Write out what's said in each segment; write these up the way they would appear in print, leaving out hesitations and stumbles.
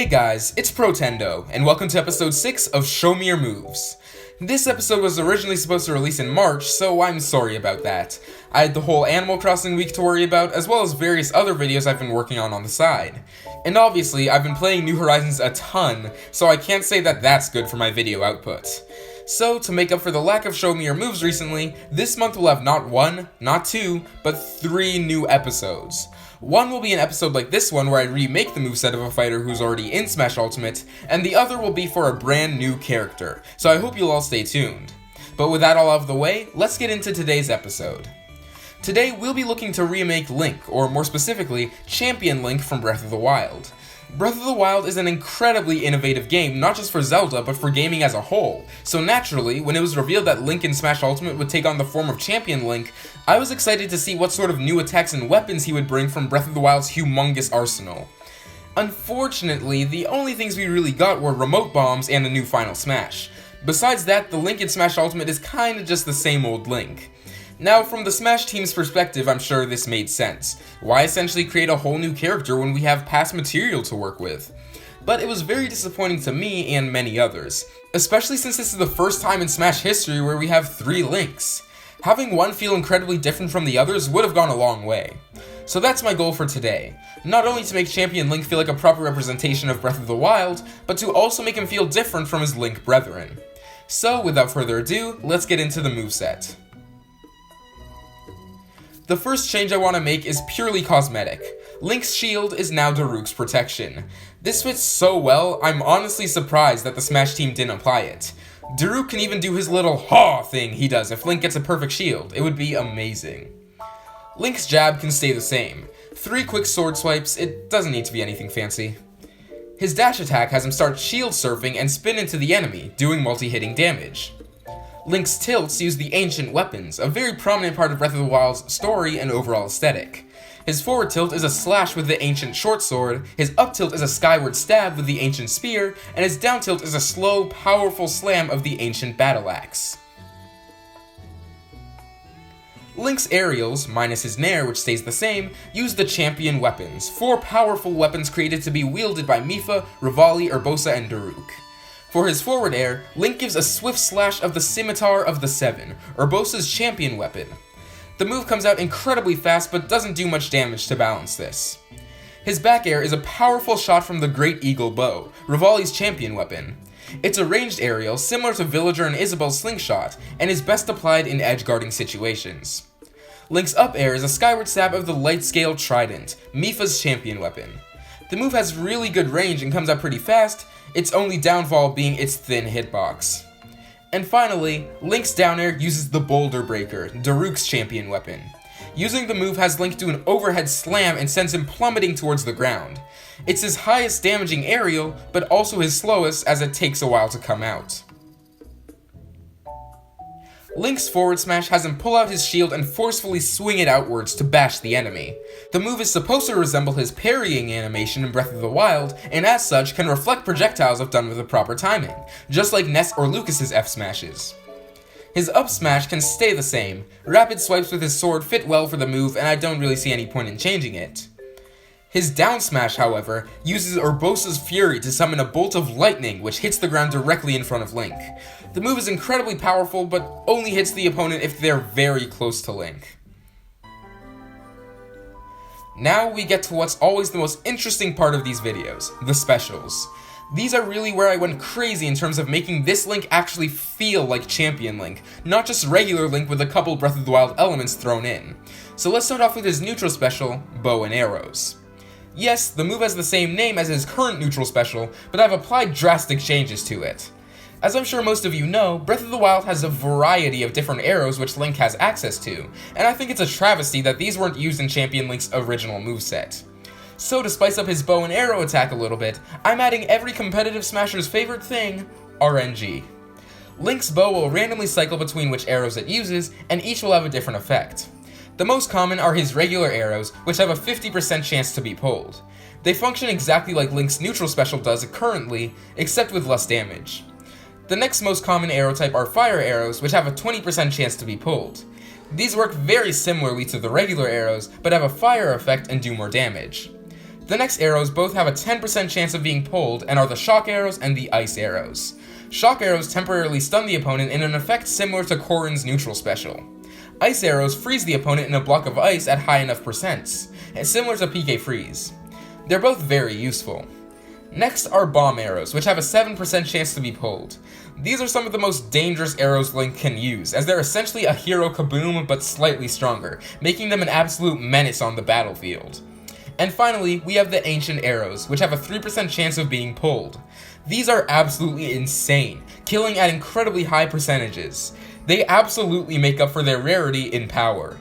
Hey guys, it's Protendo, and welcome to episode 6 of Show Me Your Moves. This episode was originally supposed to release in March, so I'm sorry about that. I had the whole Animal Crossing week to worry about, as well as various other videos I've been working on the side. And obviously, I've been playing New Horizons a ton, so I can't say that that's good for my video output. So, to make up for the lack of Show Me Your Moves recently, this month we'll have not one, not two, but 3 new episodes. One will be an episode like this one where I remake the moveset of a fighter who's already in Smash Ultimate, and the other will be for a brand new character, so I hope you'll all stay tuned. But with that all out of the way, let's get into today's episode. Today we'll be looking to remake Link, or more specifically, Champion Link from Breath of the Wild. Breath of the Wild is an incredibly innovative game, not just for Zelda, but for gaming as a whole, so naturally, when it was revealed that Link in Smash Ultimate would take on the form of Champion Link, I was excited to see what sort of new attacks and weapons he would bring from Breath of the Wild's humongous arsenal. Unfortunately, the only things we really got were remote bombs and a new Final Smash. Besides that, the Link in Smash Ultimate is kinda just the same old Link. Now, from the Smash team's perspective, I'm sure this made sense. Why essentially create a whole new character when we have past material to work with? But it was very disappointing to me and many others, especially since this is the first time in Smash history where we have 3 Links. Having one feel incredibly different from the others would have gone a long way. So that's my goal for today. Not only to make Champion Link feel like a proper representation of Breath of the Wild, but to also make him feel different from his Link brethren. So, without further ado, let's get into the moveset. The first change I want to make is purely cosmetic. Link's shield is now Daruk's protection. This fits so well, I'm honestly surprised that the Smash team didn't apply it. Daruk can even do his little "haw" thing he does if Link gets a perfect shield. It would be amazing. Link's jab can stay the same. 3 quick sword swipes, it doesn't need to be anything fancy. His dash attack has him start shield surfing and spin into the enemy, doing multi-hitting damage. Link's tilts use the ancient weapons, a very prominent part of Breath of the Wild's story and overall aesthetic. His forward tilt is a slash with the ancient short sword, his up tilt is a skyward stab with the ancient spear, and his down tilt is a slow, powerful slam of the ancient battle axe. Link's aerials, minus his nair which stays the same, use the champion weapons, 4 powerful weapons created to be wielded by Mipha, Revali, Urbosa, and Daruk. For his forward air, Link gives a swift slash of the Scimitar of the Seven, Urbosa's champion weapon. The move comes out incredibly fast but doesn't do much damage to balance this. His back air is a powerful shot from the Great Eagle Bow, Revali's champion weapon. It's a ranged aerial similar to Villager and Isabel's slingshot, and is best applied in edge-guarding situations. Link's up air is a skyward stab of the Light Scale Trident, Mipha's champion weapon. The move has really good range and comes out pretty fast, its only downfall being its thin hitbox. And finally, Link's down air uses the Boulder Breaker, Daruk's champion weapon. Using the move has Link do an overhead slam and sends him plummeting towards the ground. It's his highest damaging aerial, but also his slowest as it takes a while to come out. Link's forward smash has him pull out his shield and forcefully swing it outwards to bash the enemy. The move is supposed to resemble his parrying animation in Breath of the Wild, and as such can reflect projectiles if done with the proper timing, just like Ness or Lucas's F smashes. His up smash can stay the same. Rapid swipes with his sword fit well for the move, and I don't really see any point in changing it. His down smash, however, uses Urbosa's Fury to summon a bolt of lightning which hits the ground directly in front of Link. The move is incredibly powerful, but only hits the opponent if they're very close to Link. Now we get to what's always the most interesting part of these videos, the specials. These are really where I went crazy in terms of making this Link actually feel like Champion Link, not just regular Link with a couple Breath of the Wild elements thrown in. So let's start off with his neutral special, Bow and Arrows. Yes, the move has the same name as his current neutral special, but I've applied drastic changes to it. As I'm sure most of you know, Breath of the Wild has a variety of different arrows which Link has access to, and I think it's a travesty that these weren't used in Champion Link's original moveset. So to spice up his bow and arrow attack a little bit, I'm adding every competitive Smasher's favorite thing, RNG. Link's bow will randomly cycle between which arrows it uses, and each will have a different effect. The most common are his regular arrows, which have a 50% chance to be pulled. They function exactly like Link's neutral special does currently, except with less damage. The next most common arrow type are fire arrows, which have a 20% chance to be pulled. These work very similarly to the regular arrows, but have a fire effect and do more damage. The next arrows both have a 10% chance of being pulled and are the shock arrows and the ice arrows. Shock arrows temporarily stun the opponent in an effect similar to Corrin's neutral special. Ice arrows freeze the opponent in a block of ice at high enough percents, similar to PK Freeze. They're both very useful. Next are bomb arrows, which have a 7% chance to be pulled. These are some of the most dangerous arrows Link can use, as they're essentially a hero kaboom but slightly stronger, making them an absolute menace on the battlefield. And finally, we have the ancient arrows, which have a 3% chance of being pulled. These are absolutely insane, killing at incredibly high percentages. They absolutely make up for their rarity in power.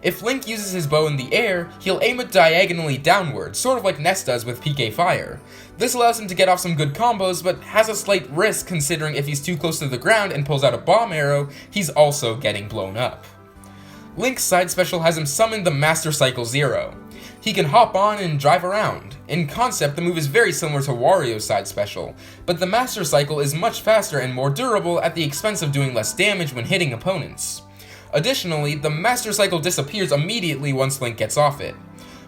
If Link uses his bow in the air, he'll aim it diagonally downward, sort of like Ness does with PK Fire. This allows him to get off some good combos, but has a slight risk considering if he's too close to the ground and pulls out a bomb arrow, he's also getting blown up. Link's side special has him summon the Master Cycle Zero. He can hop on and drive around. In concept, the move is very similar to Wario's side special, but the Master Cycle is much faster and more durable at the expense of doing less damage when hitting opponents. Additionally, the Master Cycle disappears immediately once Link gets off it.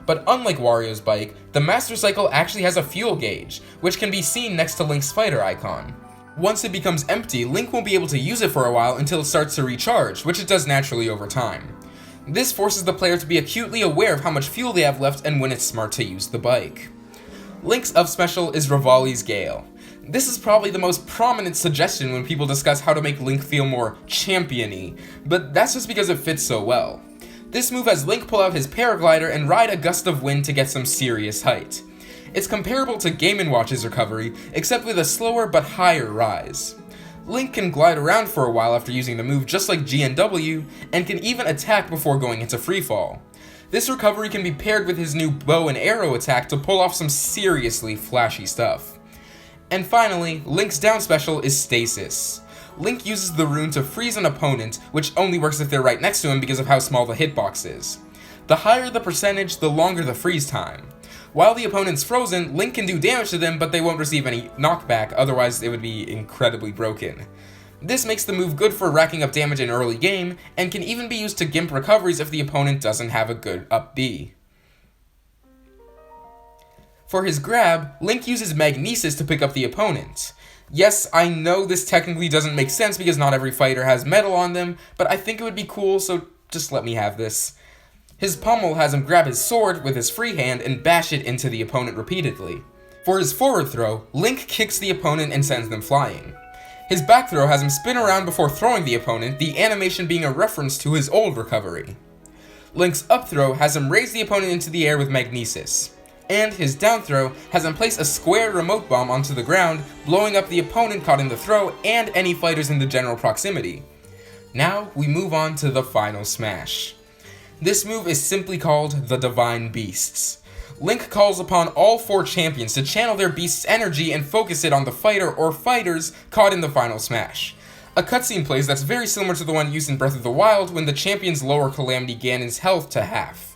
But unlike Wario's bike, the Master Cycle actually has a fuel gauge, which can be seen next to Link's fighter icon. Once it becomes empty, Link won't be able to use it for a while until it starts to recharge, which it does naturally over time. This forces the player to be acutely aware of how much fuel they have left and when it's smart to use the bike. Link's up special is Revali's Gale. This is probably the most prominent suggestion when people discuss how to make Link feel more champion-y, but that's just because it fits so well. This move has Link pull out his paraglider and ride a gust of wind to get some serious height. It's comparable to Game & Watch's recovery, except with a slower but higher rise. Link can glide around for a while after using the move just like GNW, and can even attack before going into freefall. This recovery can be paired with his new bow and arrow attack to pull off some seriously flashy stuff. And finally, Link's down special is Stasis. Link uses the rune to freeze an opponent, which only works if they're right next to him because of how small the hitbox is. The higher the percentage, the longer the freeze time. While the opponent's frozen, Link can do damage to them, but they won't receive any knockback, otherwise it would be incredibly broken. This makes the move good for racking up damage in early game, and can even be used to gimp recoveries if the opponent doesn't have a good up B. For his grab, Link uses Magnesis to pick up the opponent. Yes, I know this technically doesn't make sense because not every fighter has metal on them, but I think it would be cool, so just let me have this. His pommel has him grab his sword with his free hand and bash it into the opponent repeatedly. For his forward throw, Link kicks the opponent and sends them flying. His back throw has him spin around before throwing the opponent, the animation being a reference to his old recovery. Link's up throw has him raise the opponent into the air with Magnesis. And his down throw has him place a square remote bomb onto the ground, blowing up the opponent caught in the throw and any fighters in the general proximity. Now we move on to the final smash. This move is simply called the Divine Beasts. Link calls upon all 4 champions to channel their beast's energy and focus it on the fighter or fighters caught in the final smash. A cutscene plays that's very similar to the one used in Breath of the Wild when the champions lower Calamity Ganon's health to half.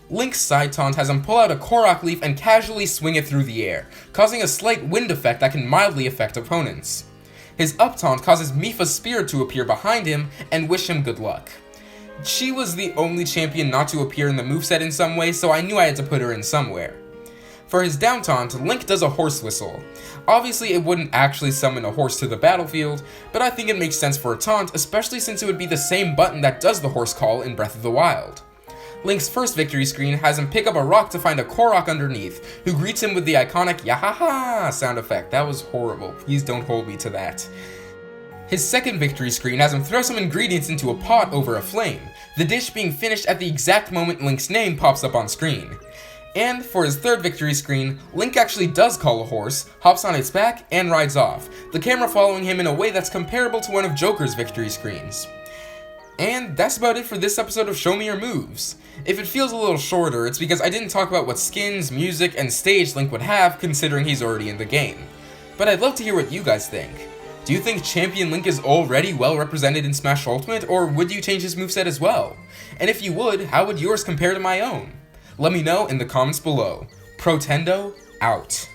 Link's side taunt has him pull out a Korok leaf and casually swing it through the air, causing a slight wind effect that can mildly affect opponents. His up taunt causes Mipha's spear to appear behind him and wish him good luck. She was the only champion not to appear in the moveset in some way, so I knew I had to put her in somewhere. For his down taunt, Link does a horse whistle. Obviously it wouldn't actually summon a horse to the battlefield, but I think it makes sense for a taunt, especially since it would be the same button that does the horse call in Breath of the Wild. Link's first victory screen has him pick up a rock to find a Korok underneath, who greets him with the iconic Yahaha sound effect. That was horrible, please don't hold me to that. His second victory screen has him throw some ingredients into a pot over a flame, the dish being finished at the exact moment Link's name pops up on screen. And for his third victory screen, Link actually does call a horse, hops on its back, and rides off, the camera following him in a way that's comparable to one of Joker's victory screens. And that's about it for this episode of Show Me Your Moves. If it feels a little shorter, it's because I didn't talk about what skins, music, and stage Link would have considering he's already in the game. But I'd love to hear what you guys think. Do you think Champion Link is already well represented in Smash Ultimate, or would you change his moveset as well? And if you would, how would yours compare to my own? Let me know in the comments below. Protendo, out.